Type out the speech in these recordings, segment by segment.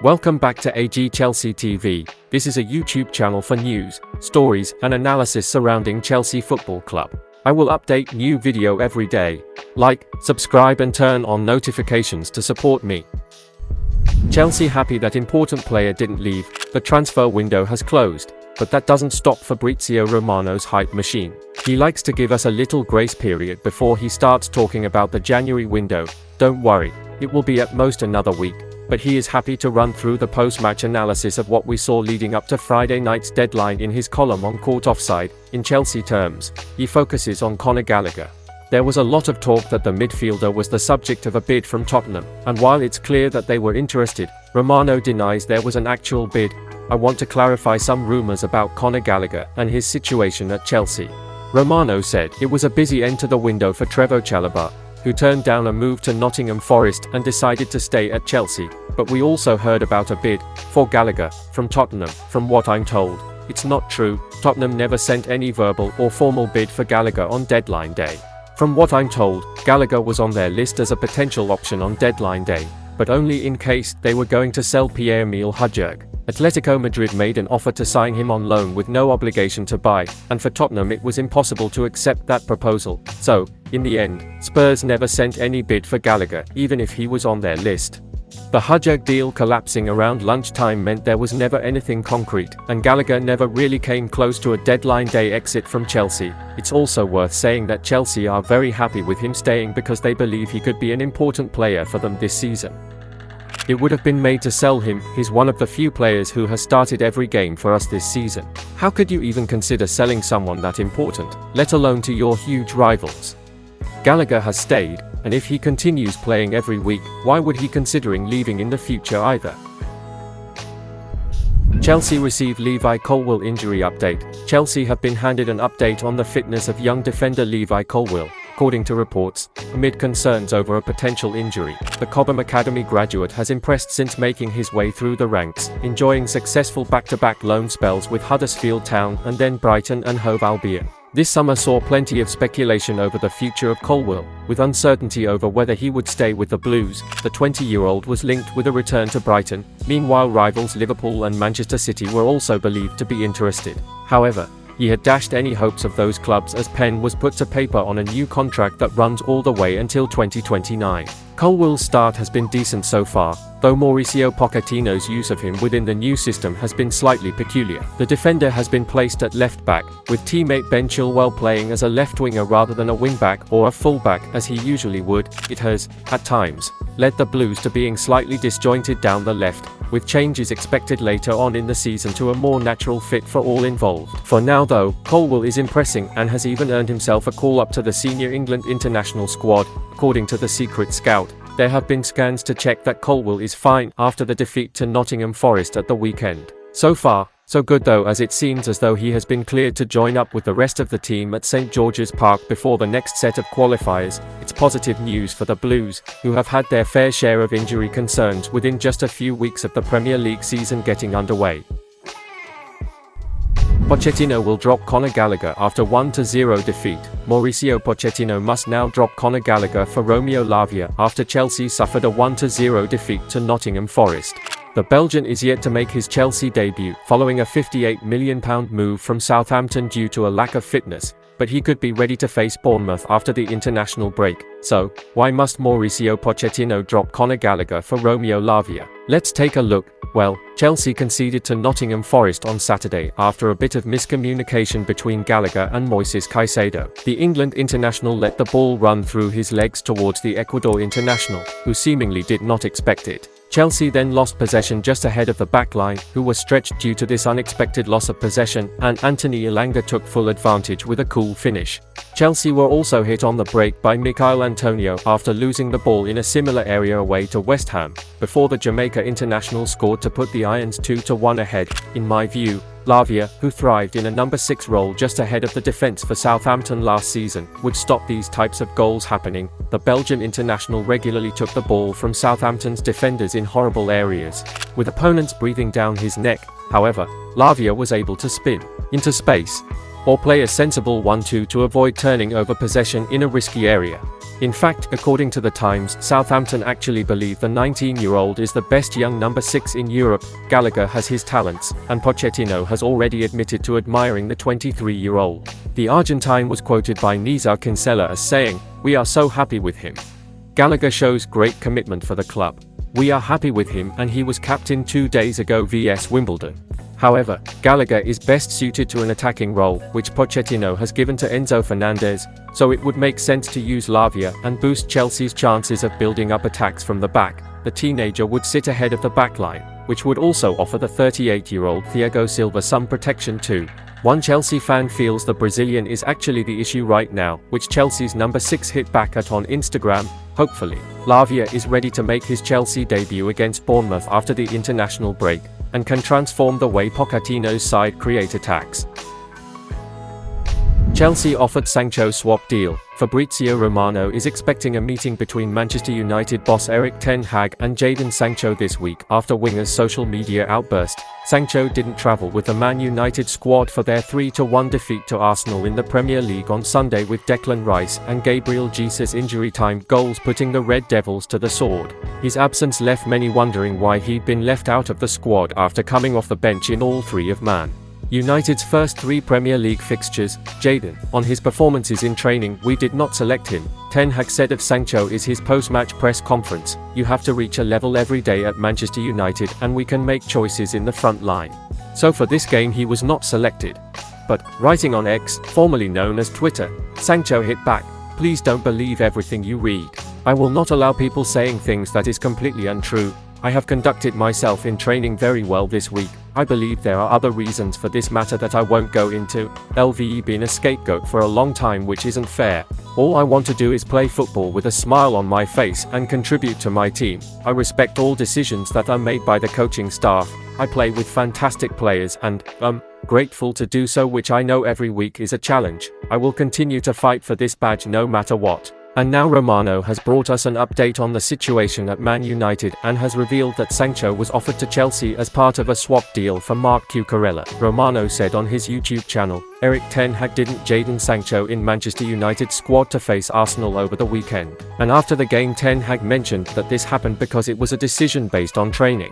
Welcome back to AG Chelsea TV. This is a YouTube channel for news, stories, and analysis surrounding Chelsea Football Club. I will update new video every day. Like, subscribe and turn on notifications to support me. Chelsea happy that important player didn't leave. The transfer window has closed, but that doesn't stop Fabrizio Romano's hype machine. He likes to give us a little grace period before he starts talking about the January window. Don't worry, it will be at most another week. But he is happy to run through the post-match analysis of what we saw leading up to Friday night's deadline in his column on Court Offside. In Chelsea terms, he focuses on Conor Gallagher. There was a lot of talk that the midfielder was the subject of a bid from Tottenham, and while it's clear that they were interested, Romano denies there was an actual bid. I want to clarify some rumours about Conor Gallagher and his situation at Chelsea. Romano said it was a busy end to the window for Trevoh Chalobah, who turned down a move to Nottingham Forest and decided to stay at Chelsea. But we also heard about a bid for Gallagher from Tottenham. From what I'm told, it's not true. Tottenham never sent any verbal or formal bid for Gallagher on deadline day. From what I'm told, Gallagher was on their list as a potential option on deadline day, but only in case they were going to sell Pierre-Emile Højbjerg. Atletico Madrid made an offer to sign him on loan with no obligation to buy, and for Tottenham it was impossible to accept that proposal. So, in the end, Spurs never sent any bid for Gallagher, even if he was on their list. The Højbjerg deal collapsing around lunchtime meant there was never anything concrete, and Gallagher never really came close to a deadline day exit from Chelsea. It's also worth saying that Chelsea are very happy with him staying because they believe he could be an important player for them this season. It would have been made to sell him. He's one of the few players who has started every game for us this season. How could you even consider selling someone that important, let alone to your huge rivals? Gallagher has stayed, and if he continues playing every week, why would he considering leaving in the future either? Chelsea receive Levi Colwill injury update. Chelsea have been handed an update on the fitness of young defender Levi Colwill. According to reports, amid concerns over a potential injury, the Cobham Academy graduate has impressed since making his way through the ranks, enjoying successful back-to-back loan spells with Huddersfield Town and then Brighton and Hove Albion. This summer saw plenty of speculation over the future of Colwill, with uncertainty over whether he would stay with the Blues. The 20-year-old was linked with a return to Brighton. Meanwhile, rivals Liverpool and Manchester City were also believed to be interested. However, he had dashed any hopes of those clubs as pen was put to paper on a new contract that runs all the way until 2029. Colwill's start has been decent so far, though Mauricio Pochettino's use of him within the new system has been slightly peculiar. The defender has been placed at left back, with teammate Ben Chilwell playing as a left winger rather than a wing-back or a full-back as he usually would. It has, at times, led the Blues to being slightly disjointed down the left, with changes expected later on in the season to a more natural fit for all involved. For now though, Colwill is impressing and has even earned himself a call-up to the senior England international squad. According to the secret scout, there have been scans to check that Colwill is fine after the defeat to Nottingham Forest at the weekend. So far, so good though, as it seems as though he has been cleared to join up with the rest of the team at St George's Park before the next set of qualifiers. It's positive news for the Blues, who have had their fair share of injury concerns within just a few weeks of the Premier League season getting underway. Pochettino will drop Conor Gallagher after 1-0 defeat. Mauricio Pochettino must now drop Conor Gallagher for Romeo Lavia after Chelsea suffered a 1-0 defeat to Nottingham Forest. The Belgian is yet to make his Chelsea debut, following a £58 million move from Southampton due to a lack of fitness, but he could be ready to face Bournemouth after the international break. So, why must Mauricio Pochettino drop Conor Gallagher for Romeo Lavia? Let's take a look. Well, Chelsea conceded to Nottingham Forest on Saturday after a bit of miscommunication between Gallagher and Moises Caicedo. The England international let the ball run through his legs towards the Ecuador international, who seemingly did not expect it. Chelsea then lost possession just ahead of the backline, who were stretched due to this unexpected loss of possession, and Anthony Elanga took full advantage with a cool finish. Chelsea were also hit on the break by Michail Antonio after losing the ball in a similar area away to West Ham, before the Jamaica international scored to put the Irons 2-1 ahead. In my view, Lavia, who thrived in a number 6 role just ahead of the defence for Southampton last season, would stop these types of goals happening. The Belgian international regularly took the ball from Southampton's defenders in horrible areas, with opponents breathing down his neck. However, Lavia was able to spin into space or play a sensible 1-2 to avoid turning over possession in a risky area. In fact, according to the Times, Southampton actually believe the 19-year-old is the best young number 6 in Europe. Gallagher has his talents, and Pochettino has already admitted to admiring the 23-year-old. The Argentine was quoted by Neza Kinsella as saying, "We are so happy with him. Gallagher shows great commitment for the club. We are happy with him and he was captain 2 days ago vs Wimbledon." However, Gallagher is best suited to an attacking role, which Pochettino has given to Enzo Fernandez, so it would make sense to use Lavia and boost Chelsea's chances of building up attacks from the back. The teenager would sit ahead of the backline, which would also offer the 38-year-old Thiago Silva some protection too. One Chelsea fan feels the Brazilian is actually the issue right now, which Chelsea's number 6 hit back at on Instagram. Hopefully, Lavia is ready to make his Chelsea debut against Bournemouth after the international break, and can transform the way Pochettino's side create attacks. Chelsea offered Sancho swap deal. Fabrizio Romano is expecting a meeting between Manchester United boss Erik ten Hag and Jadon Sancho this week after winger's social media outburst. Sancho didn't travel with the Man United squad for their 3-1 defeat to Arsenal in the Premier League on Sunday, with Declan Rice and Gabriel Jesus injury-time goals putting the Red Devils to the sword. His absence left many wondering why he'd been left out of the squad after coming off the bench in all three of Man United's first 3 Premier League fixtures. Jadon, on his performances in training, "We did not select him," Ten Hag said of Sancho is his post-match press conference. "You have to reach a level every day at Manchester United and we can make choices in the front line. So for this game he was not selected." But, writing on X, formerly known as Twitter, Sancho hit back, "Please don't believe everything you read. I will not allow people saying things that is completely untrue. I have conducted myself in training very well this week. I believe there are other reasons for this matter that I won't go into. I've been a scapegoat for a long time, which isn't fair. All I want to do is play football with a smile on my face and contribute to my team. I respect all decisions that are made by the coaching staff. I play with fantastic players and, grateful to do so, which I know every week is a challenge. I will continue to fight for this badge no matter what." And now Romano has brought us an update on the situation at Man United and has revealed that Sancho was offered to Chelsea as part of a swap deal for Marc Cucurella. Romano said on his YouTube channel, Erik ten Hag didn't Jadon Sancho in Manchester United squad to face Arsenal over the weekend. And after the game, Ten Hag mentioned that this happened because it was a decision based on training.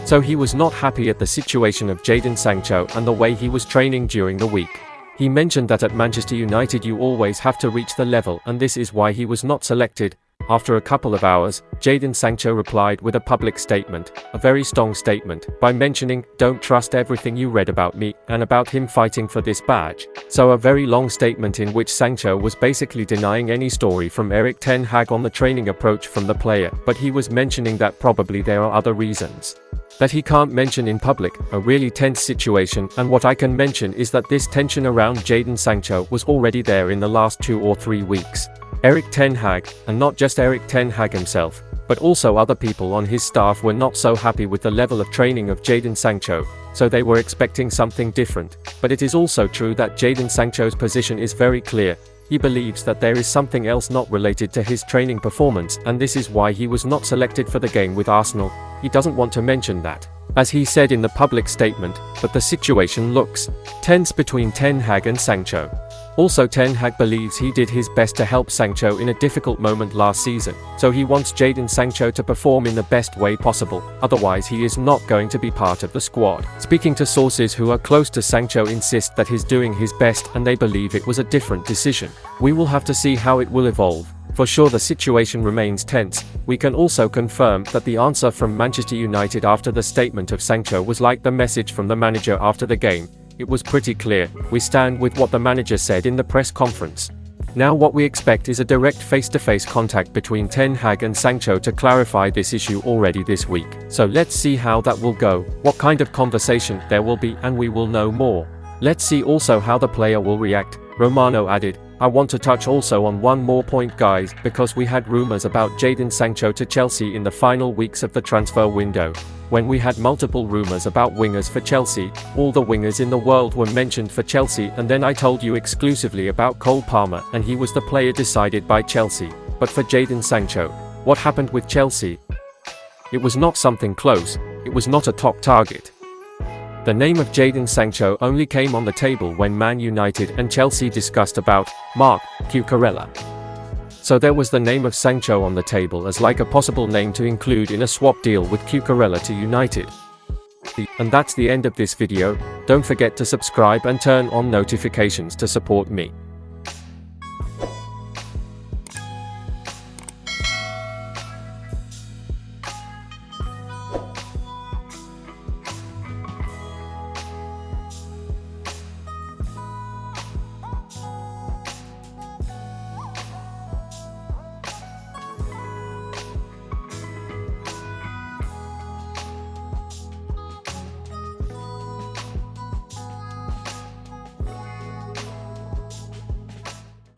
So he was not happy at the situation of Jadon Sancho and the way he was training during the week. He mentioned that at Manchester United you always have to reach the level, and this is why he was not selected. After a couple of hours, Jadon Sancho replied with a public statement, a very strong statement, by mentioning, "Don't trust everything you read about me," and about him fighting for this badge. So a very long statement in which Sancho was basically denying any story from Erik ten Hag on the training approach from the player, but he was mentioning that probably there are other reasons that he can't mention in public. A really tense situation, and what I can mention is that this tension around Jadon Sancho was already there in the last 2 or 3 weeks. Erik ten Hag, and not just Erik ten Hag himself, but also other people on his staff, were not so happy with the level of training of Jadon Sancho, so they were expecting something different. But it is also true that Jadon Sancho's position is very clear. He believes that there is something else not related to his training performance, and this is why he was not selected for the game with Arsenal. He doesn't want to mention that, as he said in the public statement, but the situation looks tense between Ten Hag and Sancho. Also, Ten Hag believes he did his best to help Sancho in a difficult moment last season, so he wants Jadon Sancho to perform in the best way possible, otherwise he is not going to be part of the squad. Speaking to sources who are close to Sancho insist that he's doing his best and they believe it was a different decision. We will have to see how it will evolve. For sure the situation remains tense. We can also confirm that the answer from Manchester United after the statement of Sancho was like the message from the manager after the game. It was pretty clear. We stand with what the manager said in the press conference. Now what we expect is a direct face-to-face contact between Ten Hag and Sancho to clarify this issue already this week. So let's see how that will go, what kind of conversation there will be, and we will know more. Let's see also how the player will react. Romano added, "I want to touch also on one more point, guys, because we had rumors about Jadon Sancho to Chelsea in the final weeks of the transfer window. When we had multiple rumors about wingers for Chelsea, all the wingers in the world were mentioned for Chelsea, and then I told you exclusively about Cole Palmer, and he was the player decided by Chelsea. But for Jadon Sancho, what happened with Chelsea? It was not something close, it was not a top target. The name of Jadon Sancho only came on the table when Man United and Chelsea discussed about Marc Cucurella. So there was the name of Sancho on the table as like a possible name to include in a swap deal with Cucurella to United. And that's the end of this video. Don't forget to subscribe and turn on notifications to support me.